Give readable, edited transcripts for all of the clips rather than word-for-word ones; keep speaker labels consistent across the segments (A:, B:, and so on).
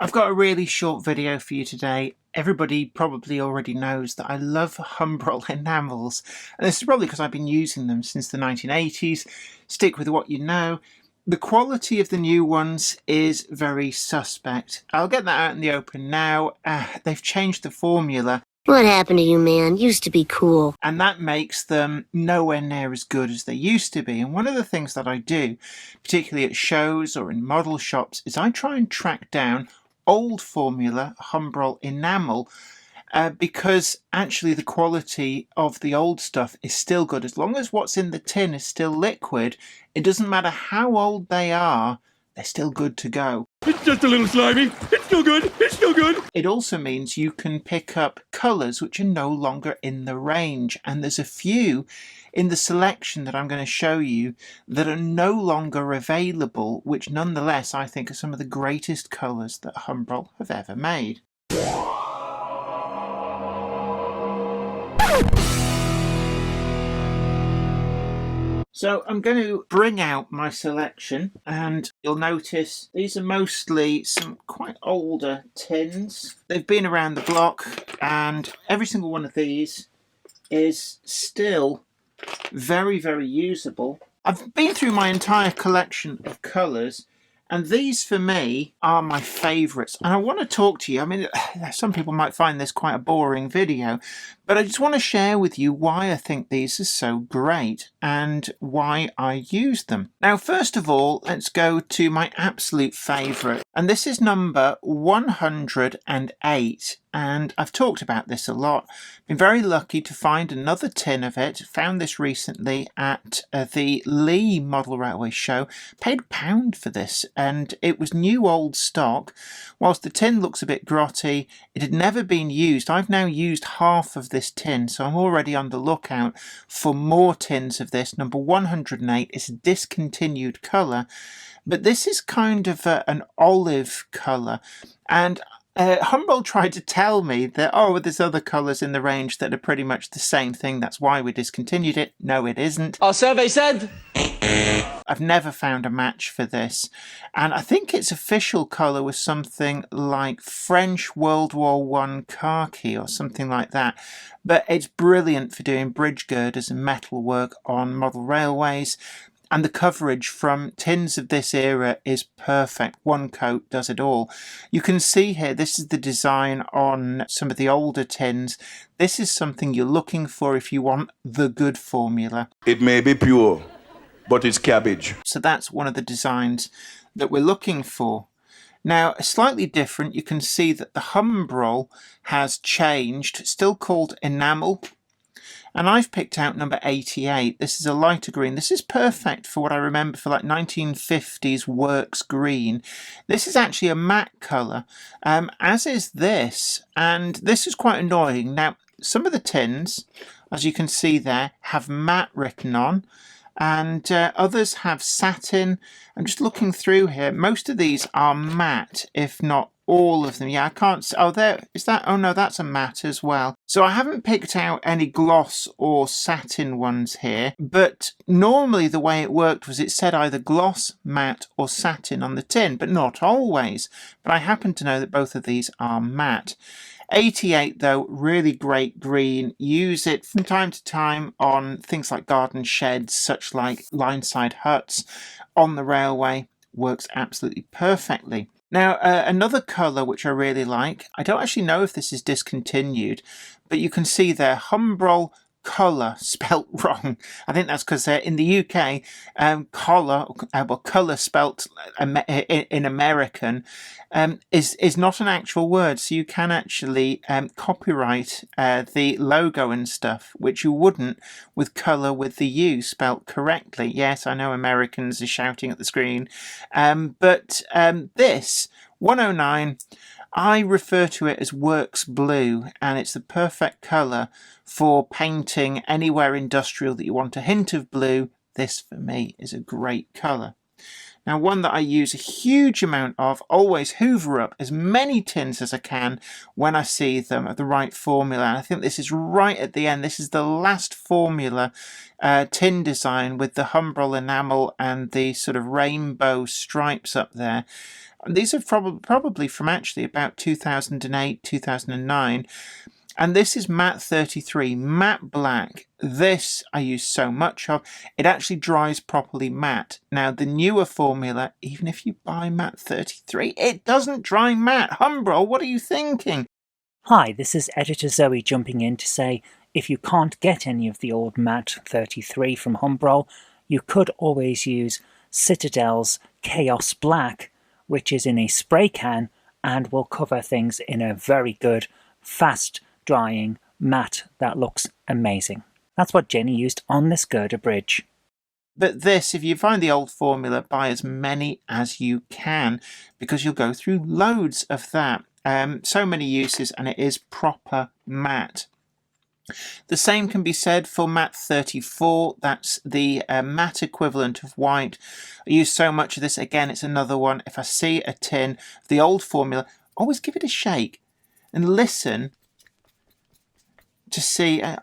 A: I've got a really short video for you today. Everybody probably already knows that I love Humbrol enamels, and this is probably because I've been using them since the 1980s. Stick with what you know. The quality of the new ones is very suspect. I'll get that out in the open now. They've changed the formula.
B: What happened to you, man? Used to be cool.
A: And that makes them nowhere near as good as they used to be. And one of the things that I do, particularly at shows or in model shops, is I try and track down old formula Humbrol enamel because actually the quality of the old stuff is still good. As long as what's in the tin is still liquid, it doesn't matter how old they are, they're still good to go.
C: It's just a little slimy. It's still good. It's still good.
A: It also means you can pick up colours which are no longer in the range, and there's a few in the selection that I'm going to show you that are no longer available, which nonetheless I think are some of the greatest colours that Humbrol have ever made. So I'm going to bring out my selection, and you'll notice these are mostly some quite older tins. They've been around the block, and every single one of these is still very, very usable. I've been through my entire collection of colours, and these for me are my favourites. And I want to talk to you. I mean, some people might find this quite a boring video, but I just want to share with you why I think these are so great and why I use them. Now, first of all, let's go to my absolute favourite. And this is number 108. And I've talked about this a lot. Been very lucky to find another tin of it. Found this recently at the Lee Model Railway Show. Paid £1 for this, and it was new old stock. Whilst the tin looks a bit grotty, it had never been used. I've now used half of this tin, so I'm already on the lookout for more tins of this. Number 108 is a discontinued colour, but this is kind of an olive colour, and Humbrol tried to tell me that, oh, there's other colours in the range that are pretty much the same thing, that's why we discontinued it. No, it isn't.
C: Our survey said...
A: I've never found a match for this, and I think its official colour was something like French World War I khaki or something like that, but it's brilliant for doing bridge girders and metal work on model railways. And the coverage from tins of this era is perfect. One coat does it all. You can see here, this is the design on some of the older tins. This is something you're looking for if you want the good formula.
D: It may be pure, but it's cabbage.
A: So that's one of the designs that we're looking for. Now, slightly different, you can see that the Humbrol has changed, still called Enamel. And I've picked out number 88. This is a lighter green. This is perfect for what I remember for like 1950s works green. This is actually a matte colour, as is this. And this is quite annoying. Now, some of the tins, as you can see there, have matte written on, and others have satin. I'm just looking through here. Most of these are matte, if not all of them. Yeah, I can't see. Oh, there is that. Oh no, that's a matte as well. So I haven't picked out any gloss or satin ones here, but normally the way it worked was it said either gloss, matte or satin on the tin, but not always. But I happen to know that both of these are matte. 88 though, really great green. Use it from time to time on things like garden sheds, such like line-side huts on the railway. Works absolutely perfectly. Now, another colour which I really like, I don't actually know if this is discontinued, but you can see there, Humbrol colour spelt wrong. I think that's because in the UK, colour spelt in American is not an actual word, so you can actually copyright the logo and stuff, which you wouldn't with colour with the U spelt correctly. Yes, I know Americans are shouting at the screen, but this 109, I refer to it as works blue, and it's the perfect colour for painting anywhere industrial that you want a hint of blue. This for me is a great colour. Now, one that I use a huge amount of, always hoover up as many tins as I can when I see them at the right formula. And I think this is right at the end. This is the last formula tin design with the Humbrol enamel and the sort of rainbow stripes up there. These are probably from actually about 2008, 2009. And this is matte 33, matte black. This I use so much of. It actually dries properly matte. Now the newer formula, even if you buy matte 33, it doesn't dry matte. Humbrol, what are you thinking?
E: Hi, this is Editor Zoe jumping in to say if you can't get any of the old matte 33 from Humbrol, you could always use Citadel's Chaos Black, which is in a spray can and will cover things in a very good, fast drying matte that looks amazing. That's what Jenny used on this girder bridge.
A: But this, if you find the old formula, buy as many as you can, because you'll go through loads of that. So many uses, and it is proper matte. The same can be said for matte 34. That's the matte equivalent of white. I use so much of this. Again, it's another one. If I see a tin of the old formula, always give it a shake and listen to see. I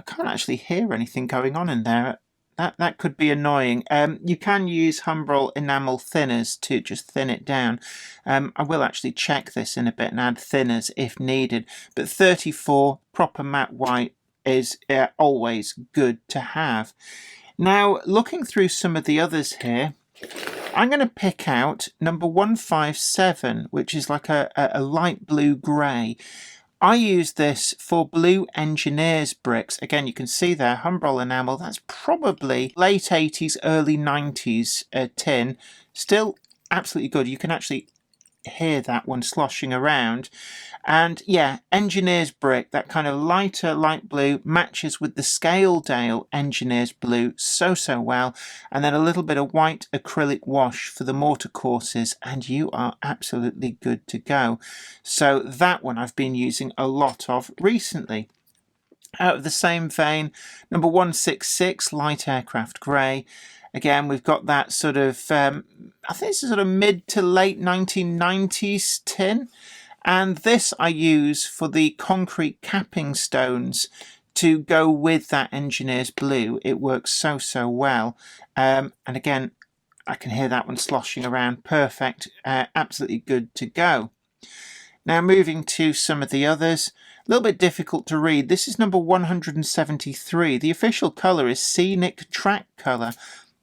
A: can't actually hear anything going on in there. That could be annoying. You can use Humbrol enamel thinners to just thin it down. I will actually check this in a bit and add thinners if needed. But 34 proper matte white is always good to have. Now, looking through some of the others here, I'm going to pick out number 157, which is like a light blue grey. I use this for Blue Engineers bricks. Again, you can see there, Humbrol enamel. That's probably late 80s, early 90s tin. Still absolutely good. You can actually hear that one sloshing around. And yeah, Engineers brick, that kind of lighter light blue, matches with the Scaledale Engineers blue so well. And then a little bit of white acrylic wash for the mortar courses, and you are absolutely good to go. So that one I've been using a lot of recently. Out of the same vein, number 166, light aircraft grey. Again, we've got that sort of, I think it's a sort of mid to late 1990s tin. And this I use for the concrete capping stones to go with that Engineers blue. It works so well. And again, I can hear that one sloshing around. Perfect. Absolutely good to go. Now moving to some of the others. A little bit difficult to read. This is number 173. The official colour is Scenic Track Colour.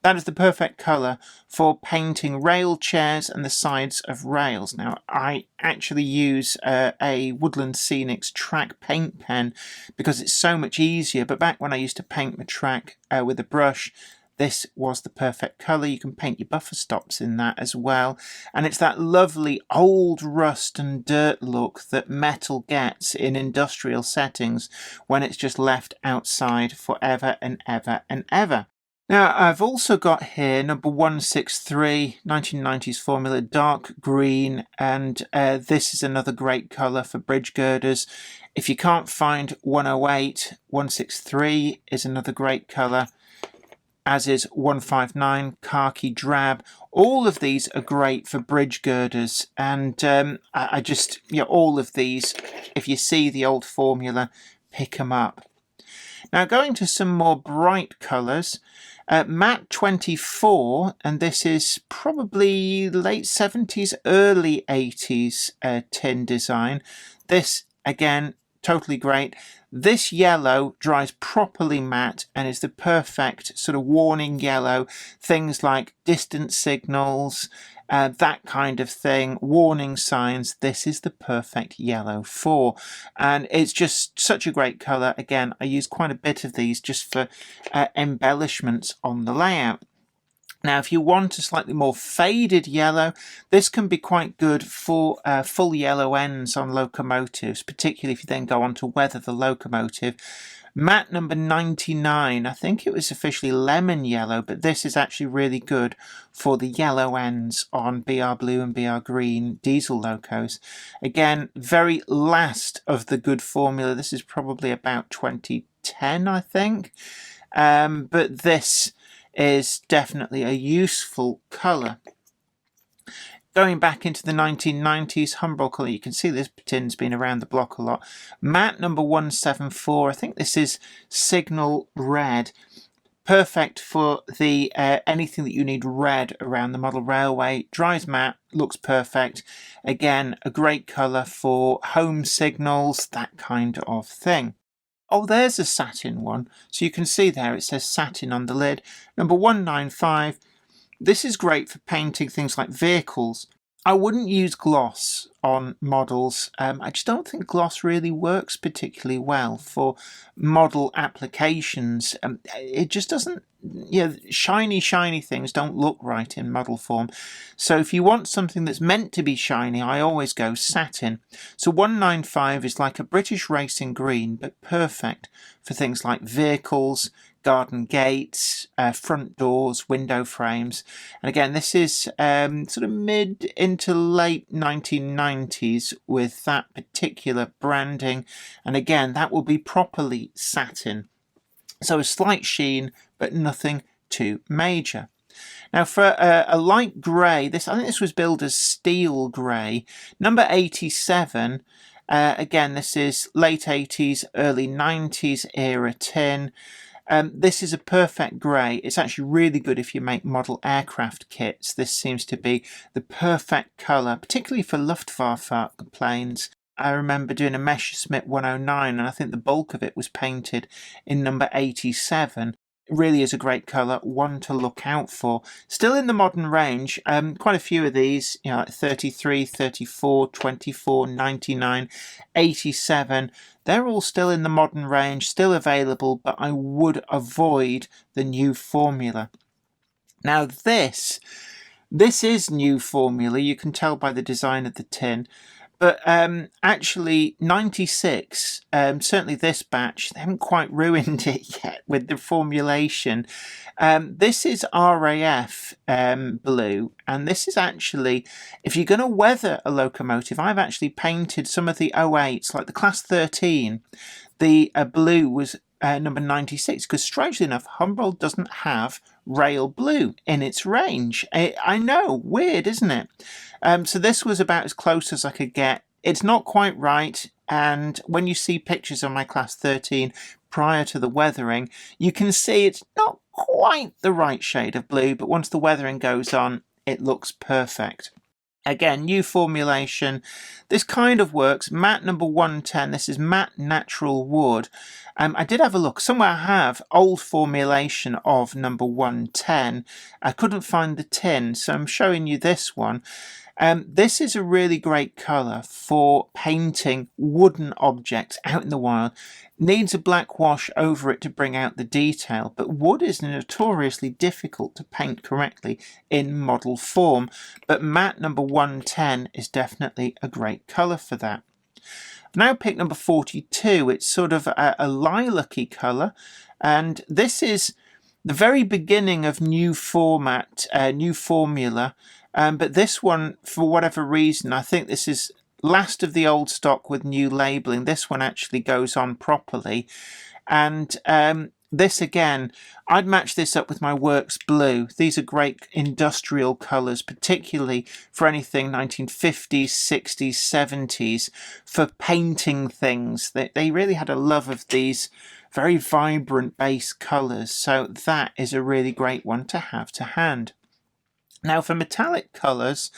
A: That is the perfect colour for painting rail chairs and the sides of rails. Now, I actually use a Woodland Scenics track paint pen because it's so much easier. But back when I used to paint my track with a brush, this was the perfect colour. You can paint your buffer stops in that as well. And it's that lovely old rust and dirt look that metal gets in industrial settings when it's just left outside forever and ever. Now, I've also got here number 163, 1990s formula, dark green, and this is another great colour for bridge girders. If you can't find 108, 163 is another great colour, as is 159, khaki drab. All of these are great for bridge girders, and I just, all of these, if you see the old formula, pick them up. Now, going to some more bright colours, matte 24, and this is probably late 70s, early 80s tin design. This, again, totally great. This yellow dries properly matte and is the perfect sort of warning yellow. Things like distance signals, that kind of thing, warning signs. This is the perfect yellow for. And it's just such a great colour. Again, I use quite a bit of these just for embellishments on the layout. Now, if you want a slightly more faded yellow, this can be quite good for full yellow ends on locomotives, particularly if you then go on to weather the locomotive. Matte number 99, I think it was officially lemon yellow, but this is actually really good for the yellow ends on BR Blue and BR Green diesel locos. Again, very last of the good formula. This is probably about 2010, I think. But this is definitely a useful colour. Going back into the 1990s, Humbrol colour, you can see this tin's been around the block a lot. Matte number 174, I think this is Signal Red. Perfect for the anything that you need red around the model railway. Dries matte, looks perfect. Again, a great colour for home signals, that kind of thing. Oh, there's a satin one. So you can see there it says satin on the lid. Number 195. This is great for painting things like vehicles. I wouldn't use gloss on models. I just don't think gloss really works particularly well for model applications. It just doesn't, shiny things don't look right in model form. So if you want something that's meant to be shiny, I always go satin. So 195 is like a British racing green, but perfect for things like vehicles, garden gates, front doors, window frames. And again, this is sort of mid into late 1990s with that particular branding. And again, that will be properly satin. So a slight sheen, but nothing too major. Now for a light grey, I think this was billed as steel grey, number 87. Again, this is late 80s, early 90s era tin. This is a perfect grey. It's actually really good if you make model aircraft kits. This seems to be the perfect colour, particularly for Luftwaffe planes. I remember doing a Messerschmitt 109 and I think the bulk of it was painted in number 87. It really is a great colour, one to look out for. Still in the modern range, quite a few of these, like 33, 34, 24, 99, 87. They're all still in the modern range, still available, but I would avoid the new formula. Now this is new formula, you can tell by the design of the tin. But actually 96, certainly this batch, they haven't quite ruined it yet with the formulation. This is RAF blue, and this is actually, if you're going to weather a locomotive, I've actually painted some of the 08s, like the Class 13. The blue was number 96, because strangely enough, Humbrol doesn't have rail blue in its range. I know, weird, isn't it? So this was about as close as I could get. It's not quite right, and when you see pictures of my Class 13 prior to the weathering, you can see it's not quite the right shade of blue, but once the weathering goes on, it looks perfect. Again, new formulation. This kind of works. Matte number 110. This is matte natural wood. I did have a look. Somewhere I have old formulation of number 110. I couldn't find the tin, so I'm showing you this one. This is a really great colour for painting wooden objects out in the wild. Needs a black wash over it to bring out the detail, but wood is notoriously difficult to paint correctly in model form. But matte number 110 is definitely a great colour for that. I've now picked number 42. It's sort of a lilac-y colour, and this is the very beginning of new format, new formula. But this one, for whatever reason, I think this is last of the old stock with new labelling. This one actually goes on properly. And this again, I'd match this up with my Works Blue. These are great industrial colours, particularly for anything 1950s, 60s, 70s, for painting things. They really had a love of these very vibrant base colours. So that is a really great one to have to hand. Now for metallic colours,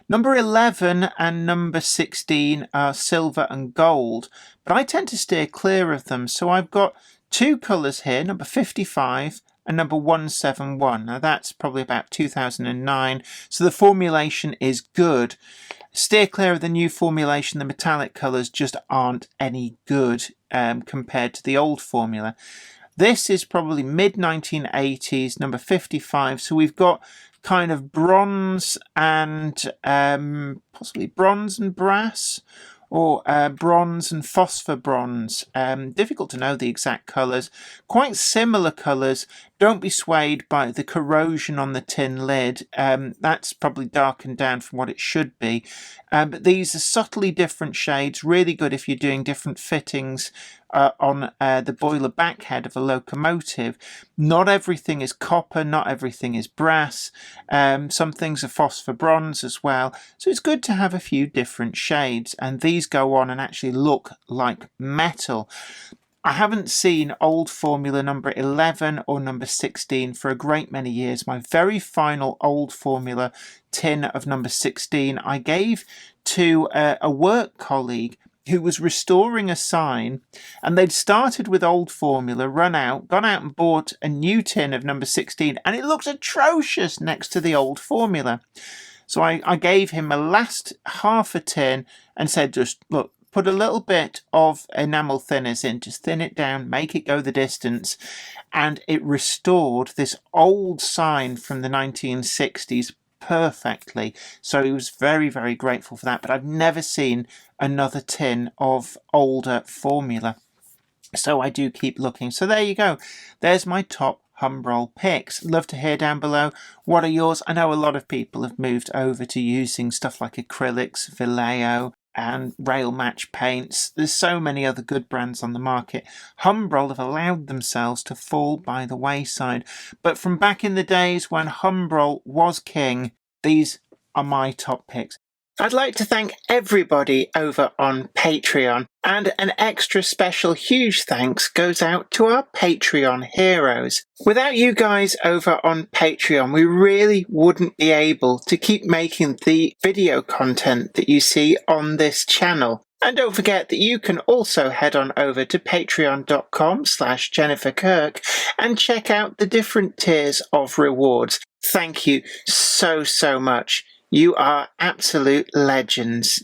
A: number 11 and number 16 are silver and gold, but I tend to steer clear of them. So I've got two colours here, number 55 and number 171. Now that's probably about 2009, so the formulation is good. Steer clear of the new formulation. The metallic colours just aren't any good compared to the old formula. This is probably mid-1980s, number 55, so we've got kind of bronze and possibly bronze and brass, or bronze and phosphor bronze. Difficult to know the exact colours. Quite similar colours. Don't be swayed by the corrosion on the tin lid. That's probably darkened down from what it should be. But these are subtly different shades. Really good if you're doing different fittings on the boiler backhead of a locomotive. Not everything is copper, not everything is brass. Some things are phosphor bronze as well. So it's good to have a few different shades, and these go on and actually look like metal. I haven't seen old formula number 11 or number 16 for a great many years. My very final old formula tin of number 16 I gave to a work colleague who was restoring a sign, and they'd started with old formula, run out, gone out and bought a new tin of number 16, and it looks atrocious next to the old formula. So I gave him a last half a tin and said, just look, put a little bit of enamel thinners in, just thin it down, make it go the distance. And it restored this old sign from the 1960s perfectly. So he was very, very grateful for that. But I've never seen another tin of older formula. So I do keep looking. So there you go. There's my top Humbrol picks. Love to hear down below. What are yours? I know a lot of people have moved over to using stuff like acrylics, Vallejo, and rail match paints. There's so many other good brands on the market. Humbrol have allowed themselves to fall by the wayside. But from back in the days when Humbrol was king, these are my top picks. I'd like to thank everybody over on Patreon, and an extra special huge thanks goes out to our Patreon heroes. Without you guys over on Patreon, we really wouldn't be able to keep making the video content that you see on this channel. And don't forget that you can also head on over to patreon.com/Jennifer Kirk and check out the different tiers of rewards. Thank you so much. You are absolute legends.